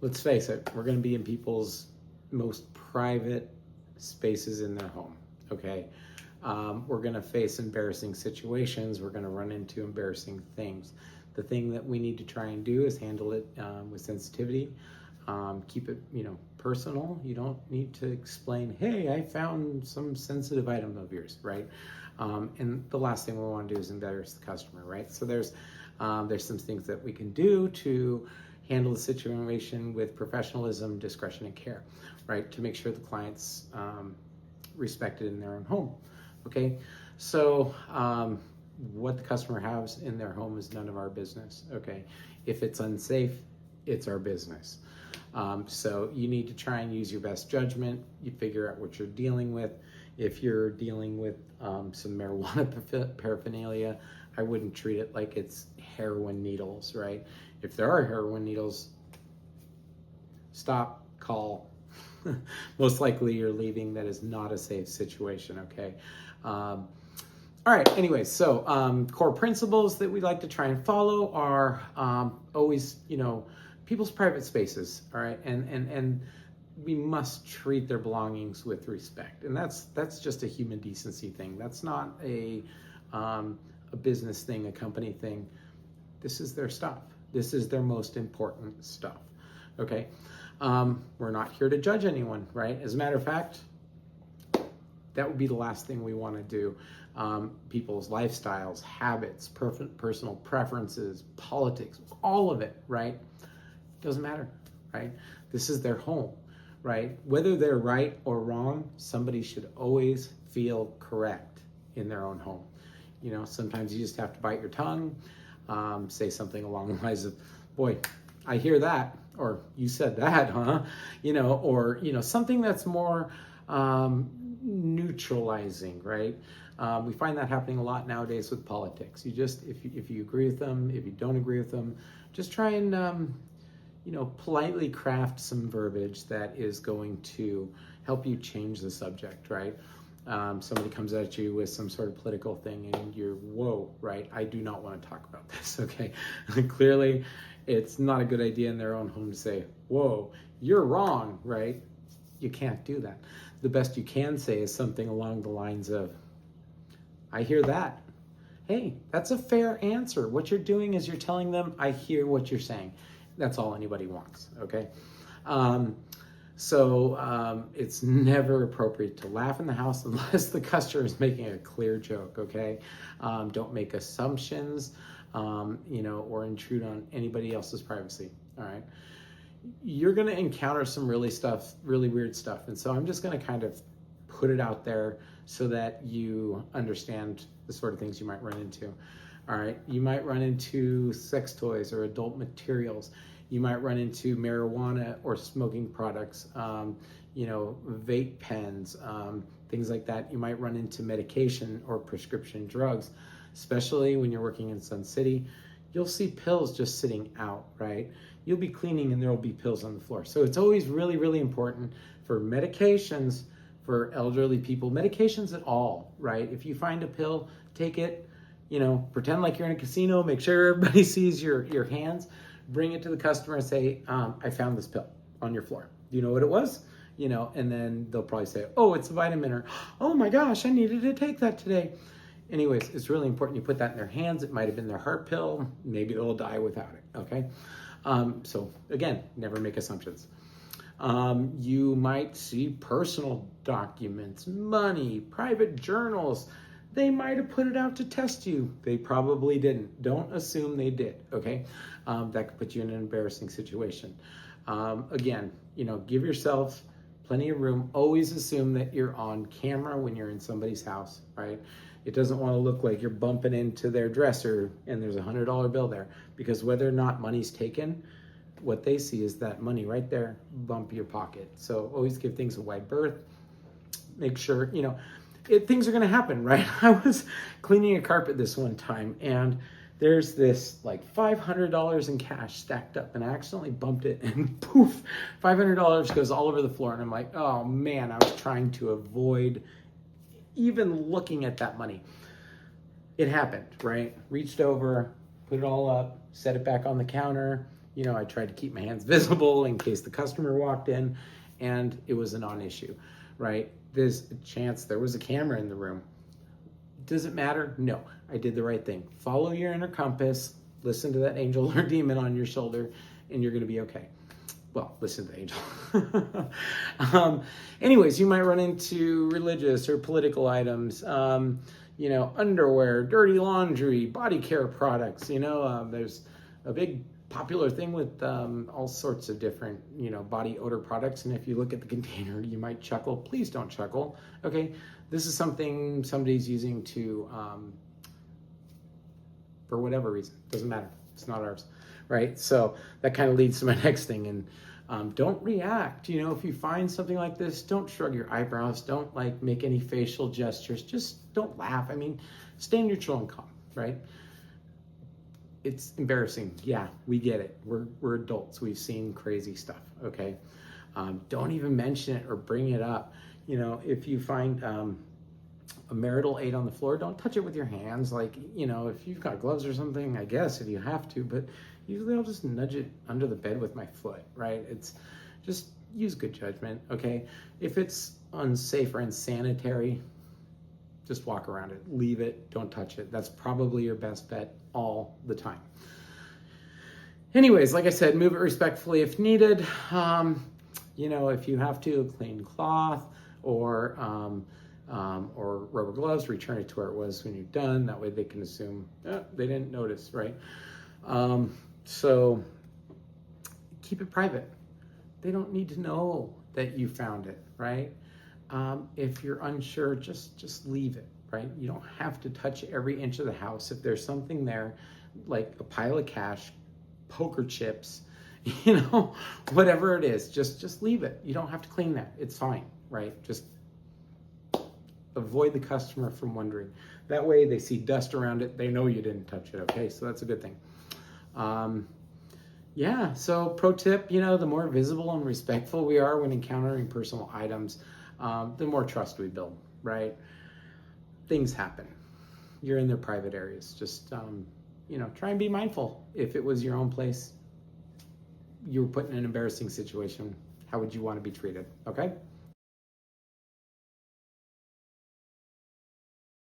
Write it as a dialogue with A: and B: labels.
A: let's face it, we're going to be in people's most private spaces in their home, okay? We're going to face embarrassing situations. We're going to run into embarrassing things. The thing that we need to try and do is handle it with sensitivity. Keep it, personal. You don't need to explain, hey, I found some sensitive item of yours, right? And the last thing we want to do is embarrass the customer, right? So there's some things that we can do to handle the situation with professionalism, discretion, and care, right? To make sure the client's respected in their own home, okay? So what the customer has in their home is none of our business, okay? If it's unsafe, it's our business. So you need to try and use your best judgment. You figure out what you're dealing with. If you're dealing with some marijuana paraphernalia, I wouldn't treat it like it's heroin needles, right? If there are heroin needles, stop, call. Most likely you're leaving. That is not a safe situation, okay? All right, anyways, so core principles that we like to try and follow are always, people's private spaces, all right? And we must treat their belongings with respect. And that's just a human decency thing. That's not a business thing, a company thing. This is their stuff. This is their most important stuff, okay? We're not here to judge anyone, right? As a matter of fact, that would be the last thing we want to do. People's lifestyles, habits, personal preferences, politics, all of it, right? Doesn't matter, right? This is their home, right? Whether they're right or wrong, somebody should always feel correct in their own home. Sometimes you just have to bite your tongue, say something along the lines of, boy, I hear that, or you said that, huh? Or something that's more neutralizing, right? We find that happening a lot nowadays with politics. You just, if you agree with them, if you don't agree with them, just try and politely craft some verbiage that is going to help you change the subject, right? Somebody comes at you with some sort of political thing and you're, whoa, right? I do not want to talk about this, okay? Clearly, it's not a good idea in their own home to say, whoa, you're wrong, right? You can't do that. The best you can say is something along the lines of, I hear that. Hey, that's a fair answer. What you're doing is you're telling them, I hear what you're saying. That's all anybody wants, okay? So it's never appropriate to laugh in the house unless the customer is making a clear joke, okay? Don't make assumptions, or intrude on anybody else's privacy, all right? You're gonna encounter some really weird stuff. And so I'm just gonna kind of put it out there so that you understand the sort of things you might run into. All right, you might run into sex toys or adult materials. You might run into marijuana or smoking products, vape pens, things like that. You might run into medication or prescription drugs, especially when you're working in Sun City. You'll see pills just sitting out, right? You'll be cleaning and there will be pills on the floor. So it's always really, really important for medications for elderly people, medications at all, right? If you find a pill, take it, pretend like you're in a casino, make sure everybody sees your hands, bring it to the customer and say, I found this pill on your floor. Do you know what it was? And then they'll probably say, oh, it's a vitamin, or, oh my gosh, I needed to take that today. Anyways, it's really important you put that in their hands. It might have been their heart pill. Maybe they'll die without it, okay? So again, never make assumptions. You might see personal documents, money, private journals. They might have put it out to test you. They probably didn't. Don't assume they did, okay? That could put you in an embarrassing situation. Again, give yourself plenty of room. Always assume that you're on camera when you're in somebody's house, right? It doesn't want to look like you're bumping into their dresser and there's $100 bill there, because whether or not money's taken, what they see is that money right there, bump your pocket. So always give things a wide berth. Make sure, things are going to happen, right? I was cleaning a carpet this one time and there's this like $500 in cash stacked up, and I accidentally bumped it and poof, $500 goes all over the floor. And I'm like, oh man, I was trying to avoid even looking at that money. It happened, right? Reached over, put it all up, set it back on the counter, You know, I tried to keep my hands visible in case the customer walked in, and it was a non-issue, right? There's a chance there was a camera in the room. Does it matter? No, I did the right thing. Follow your inner compass, listen to that angel or demon on your shoulder, and you're gonna be okay. Well, listen to the angel. Anyways, you might run into religious or political items, you know, underwear, dirty laundry, body care products. You know, there's a big popular thing with all sorts of different, you know, body odor products. And if you look at the container, you might chuckle. Please don't chuckle. Okay, this is something somebody's using to, for whatever reason. Doesn't matter. It's not ours, right? So that kind of leads to my next thing. And don't react. You know, if you find something like this, don't shrug your eyebrows. Don't like make any facial gestures. Just don't laugh. I mean, stay neutral and calm, right? It's embarrassing. Yeah, we get it. We're adults. We've seen crazy stuff. Okay. Don't even mention it or bring it up. You know, if you find a marital aid on the floor, don't touch it with your hands. Like, you know, if you've got gloves or something, I guess if you have to, but usually I'll just nudge it under the bed with my foot, right? It's just use good judgment, okay? If it's unsafe or unsanitary, just walk around it, leave it, don't touch it. That's probably your best bet all the time. Anyways, like I said, move it respectfully if needed. You know, if you have to, clean cloth or rubber gloves, return it to where it was when you're done. That way they can assume they didn't notice, right? So keep it private. They don't need to know that you found it, right? If you're unsure, just leave it, right? You don't have to touch every inch of the house. If there's something there, like a pile of cash, poker chips, you know, whatever it is, just leave it. You don't have to clean that. It's fine, right? Just avoid the customer from wondering. That way they see dust around it, they know you didn't touch it, okay? So that's a good thing. Yeah, so pro tip, you know, the more visible and respectful we are when encountering personal items, the more trust we build, right? Things happen. You're in their private areas. Just, you know, try and be mindful. If it was your own place, you were put in an embarrassing situation, how would you want to be treated, okay?